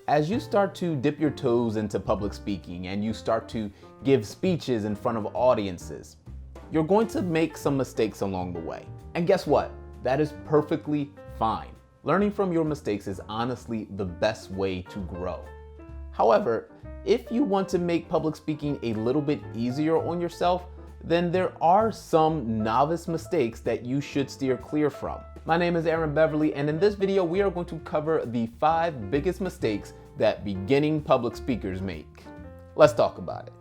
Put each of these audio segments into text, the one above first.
As you start to dip your toes into public speaking and you start to give speeches in front of audiences, you're going to make some mistakes along the way. And guess what? That is perfectly fine. Learning from your mistakes is honestly the best way to grow. However, if you want to make public speaking a little bit easier on yourself, then there are some novice mistakes that you should steer clear from. My name is Aaron Beverly, and in this video, we are going to cover the 5 biggest mistakes that beginning public speakers make. Let's talk about it.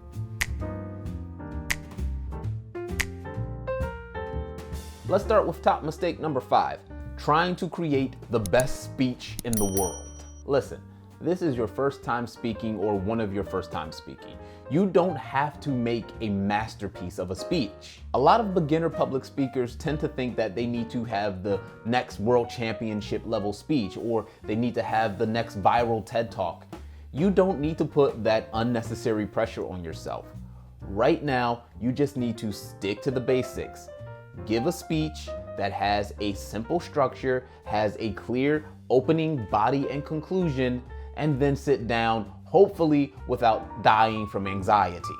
Let's start with top mistake number 5, trying to create the best speech in the world. Listen, this is your first time speaking or one of your first time speaking. You don't have to make a masterpiece of a speech. A lot of beginner public speakers tend to think that they need to have the next world championship level speech, or they need to have the next viral TED Talk. You don't need to put that unnecessary pressure on yourself. Right now, you just need to stick to the basics. Give a speech that has a simple structure, has a clear opening, body, and conclusion, and then sit down, hopefully without dying from anxiety.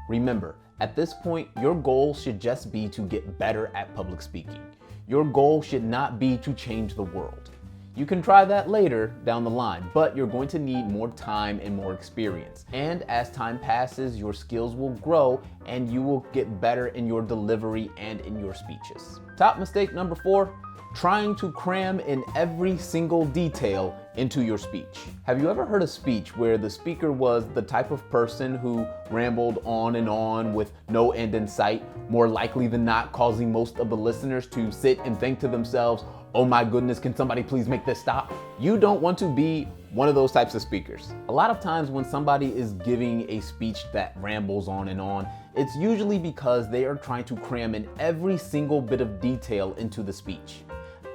Remember, at this point, your goal should just be to get better at public speaking. Your goal should not be to change the world. You can try that later down the line, but you're going to need more time and more experience. And as time passes, your skills will grow and you will get better in your delivery and in your speeches. Top mistake number 4, trying to cram in every single detail into your speech. Have you ever heard a speech where the speaker was the type of person who rambled on and on with no end in sight, more likely than not causing most of the listeners to sit and think to themselves, oh my goodness, can somebody please make this stop? You don't want to be one of those types of speakers. A lot of times when somebody is giving a speech that rambles on and on, it's usually because they are trying to cram in every single bit of detail into the speech.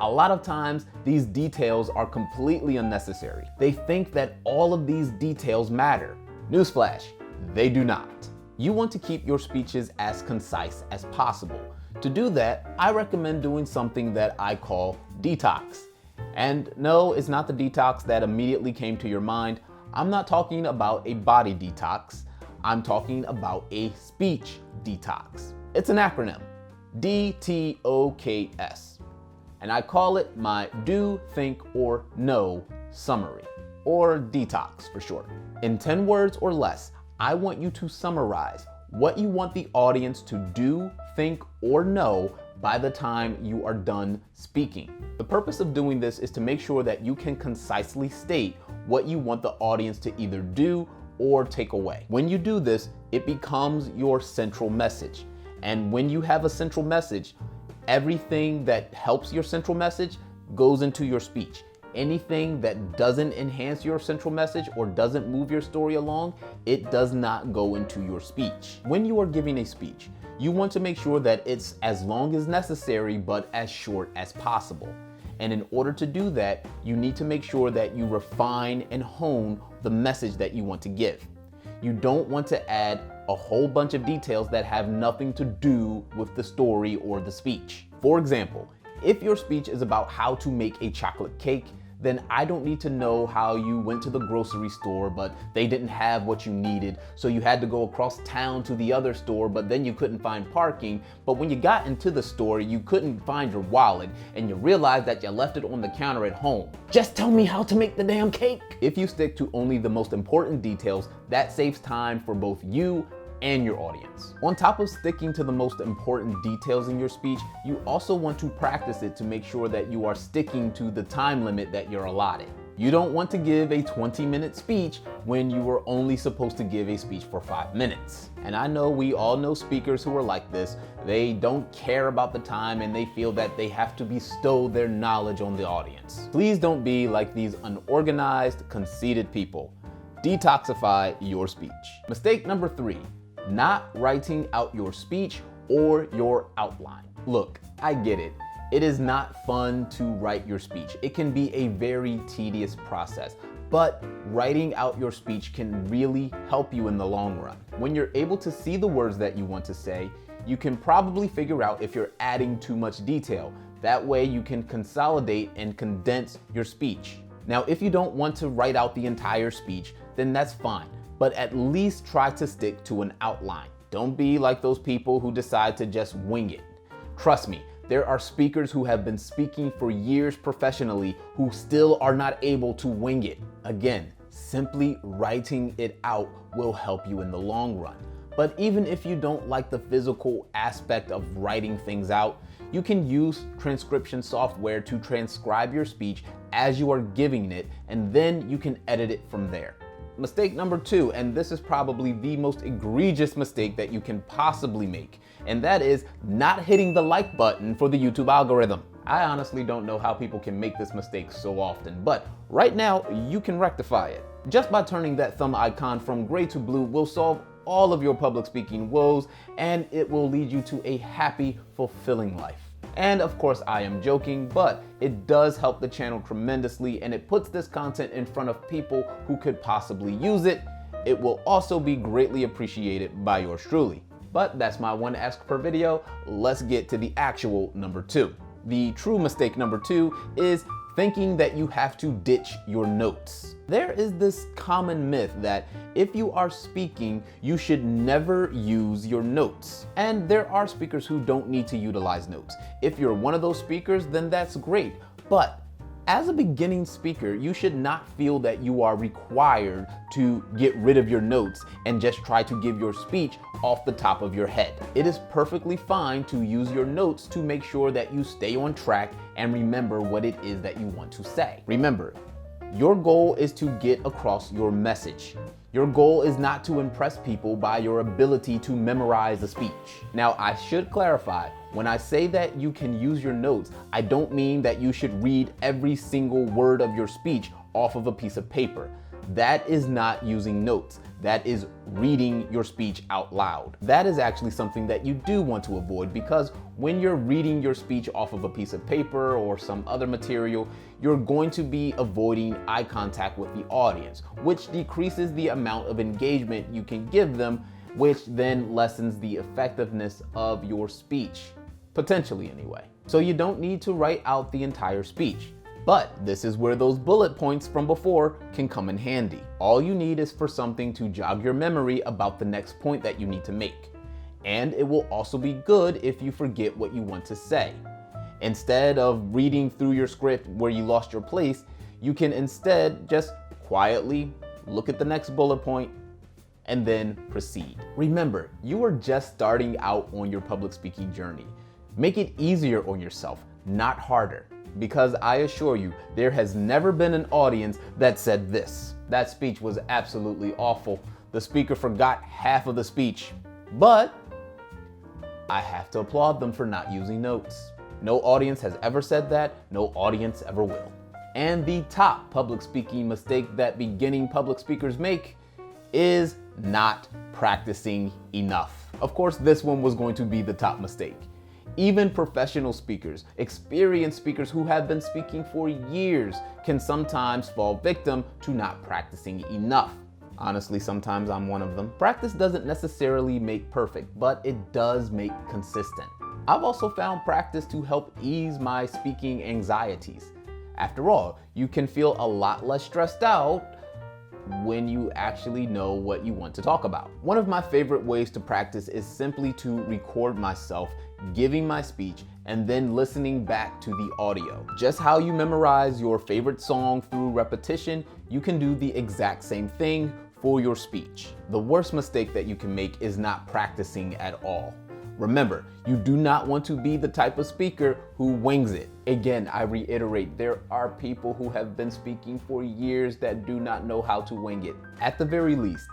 A lot of times, these details are completely unnecessary. They think that all of these details matter. Newsflash, they do not. You want to keep your speeches as concise as possible. To do that, I recommend doing something that I call detox. And no, it's not the detox that immediately came to your mind. I'm not talking about a body detox. I'm talking about a speech detox. It's an acronym, DTOKS. And I call it my do, think, or know summary, or detox for short. In 10 words or less, I want you to summarize what you want the audience to do, think, or know by the time you are done speaking. The purpose of doing this is to make sure that you can concisely state what you want the audience to either do or take away. When you do this, it becomes your central message. And when you have a central message, everything that helps your central message goes into your speech. Anything that doesn't enhance your central message or doesn't move your story along, it does not go into your speech. When you are giving a speech, you want to make sure that it's as long as necessary, but as short as possible. And in order to do that, you need to make sure that you refine and hone the message that you want to give. You don't want to add a whole bunch of details that have nothing to do with the story or the speech. For example, if your speech is about how to make a chocolate cake, then I don't need to know how you went to the grocery store, but they didn't have what you needed, so you had to go across town to the other store, but then you couldn't find parking. But when you got into the store, you couldn't find your wallet, and you realized that you left it on the counter at home. Just tell me how to make the damn cake. If you stick to only the most important details, that saves time for both you and your audience. On top of sticking to the most important details in your speech, you also want to practice it to make sure that you are sticking to the time limit that you're allotted. You don't want to give a 20-minute speech when you were only supposed to give a speech for 5 minutes. And I know we all know speakers who are like this. They don't care about the time and they feel that they have to bestow their knowledge on the audience. Please don't be like these unorganized, conceited people. Detoxify your speech. Mistake number 3, not writing out your speech or your outline. Look, I get it. It is not fun to write your speech. It can be a very tedious process, but writing out your speech can really help you in the long run. When you're able to see the words that you want to say, you can probably figure out if you're adding too much detail. That way you can consolidate and condense your speech. Now, if you don't want to write out the entire speech, then that's fine, but at least try to stick to an outline. Don't be like those people who decide to just wing it. Trust me, there are speakers who have been speaking for years professionally who still are not able to wing it. Again, simply writing it out will help you in the long run. But even if you don't like the physical aspect of writing things out, you can use transcription software to transcribe your speech as you are giving it, and then you can edit it from there. Mistake number 2, and this is probably the most egregious mistake that you can possibly make, and that is not hitting the like button for the YouTube algorithm. I honestly don't know how people can make this mistake so often, but right now you can rectify it. Just by turning that thumb icon from gray to blue will solve all of your public speaking woes, and it will lead you to a happy, fulfilling life. And of course, I am joking, but it does help the channel tremendously, and it puts this content in front of people who could possibly use it. It will also be greatly appreciated by yours truly. But that's my one ask per video. Let's get to the actual number 2. The true mistake number 2 is thinking that you have to ditch your notes. There is this common myth that if you are speaking, you should never use your notes. And there are speakers who don't need to utilize notes. If you're one of those speakers, then that's great. But as a beginning speaker, you should not feel that you are required to get rid of your notes and just try to give your speech off the top of your head. It is perfectly fine to use your notes to make sure that you stay on track and remember what it is that you want to say. Remember, your goal is to get across your message. Your goal is not to impress people by your ability to memorize a speech. Now, I should clarify, when I say that you can use your notes, I don't mean that you should read every single word of your speech off of a piece of paper. That is not using notes. That is reading your speech out loud. That is actually something that you do want to avoid, because when you're reading your speech off of a piece of paper or some other material, you're going to be avoiding eye contact with the audience, which decreases the amount of engagement you can give them, which then lessens the effectiveness of your speech, potentially anyway. So you don't need to write out the entire speech. But this is where those bullet points from before can come in handy. All you need is for something to jog your memory about the next point that you need to make. And it will also be good if you forget what you want to say. Instead of reading through your script where you lost your place, you can instead just quietly look at the next bullet point and then proceed. Remember, you are just starting out on your public speaking journey. Make it easier on yourself, not harder. Because I assure you, there has never been an audience that said this: "That speech was absolutely awful. The speaker forgot half of the speech." But I have to applaud them for not using notes. No audience has ever said that. No audience ever will. And the top public speaking mistake that beginning public speakers make is not practicing enough. Of course, this one was going to be the top mistake. Even professional speakers, experienced speakers who have been speaking for years, can sometimes fall victim to not practicing enough. Honestly, sometimes I'm one of them. Practice doesn't necessarily make perfect, but it does make consistent. I've also found practice to help ease my speaking anxieties. After all, you can feel a lot less stressed out when you actually know what you want to talk about. One of my favorite ways to practice is simply to record myself giving my speech and then listening back to the audio. Just how you memorize your favorite song through repetition, you can do the exact same thing for your speech. The worst mistake that you can make is not practicing at all. Remember, you do not want to be the type of speaker who wings it. Again, I reiterate, there are people who have been speaking for years that do not know how to wing it. At the very least,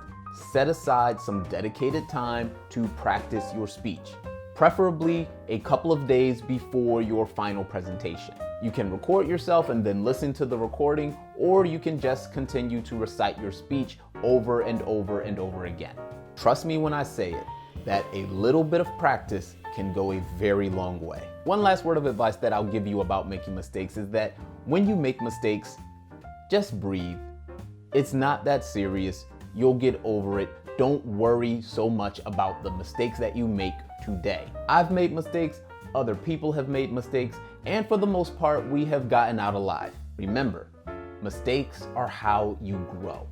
set aside some dedicated time to practice your speech, preferably a couple of days before your final presentation. You can record yourself and then listen to the recording, or you can just continue to recite your speech over and over and over again. Trust me when I say it, that a little bit of practice can go a very long way. One last word of advice that I'll give you about making mistakes is that when you make mistakes, just breathe. It's not that serious. You'll get over it. Don't worry so much about the mistakes that you make today. I've made mistakes, other people have made mistakes, and for the most part, we have gotten out alive. Remember, Mistakes are how you grow.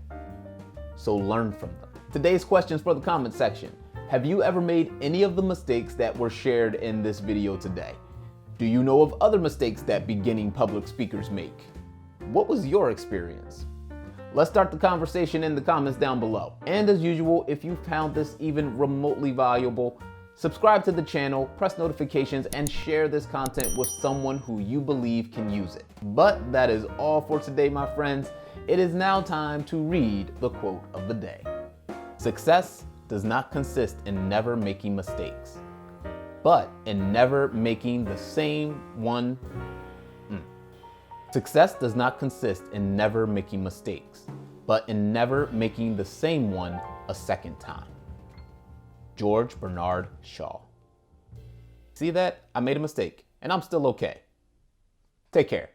So learn from them. Today's questions for the comment section. Have you ever made any of the mistakes that were shared in this video today? Do you know of other mistakes that beginning public speakers make? What was your experience? Let's start the conversation in the comments down below. And as usual, if you found this even remotely valuable, subscribe to the channel, press notifications, and share this content with someone who you believe can use it. But that is all for today, my friends. It is now time to read the quote of the day. Success does not consist in never making mistakes, but in never making the same one. Success does not consist in never making mistakes, but in never making the same one a second time. George Bernard Shaw. See that? I made a mistake, and I'm still okay. Take care.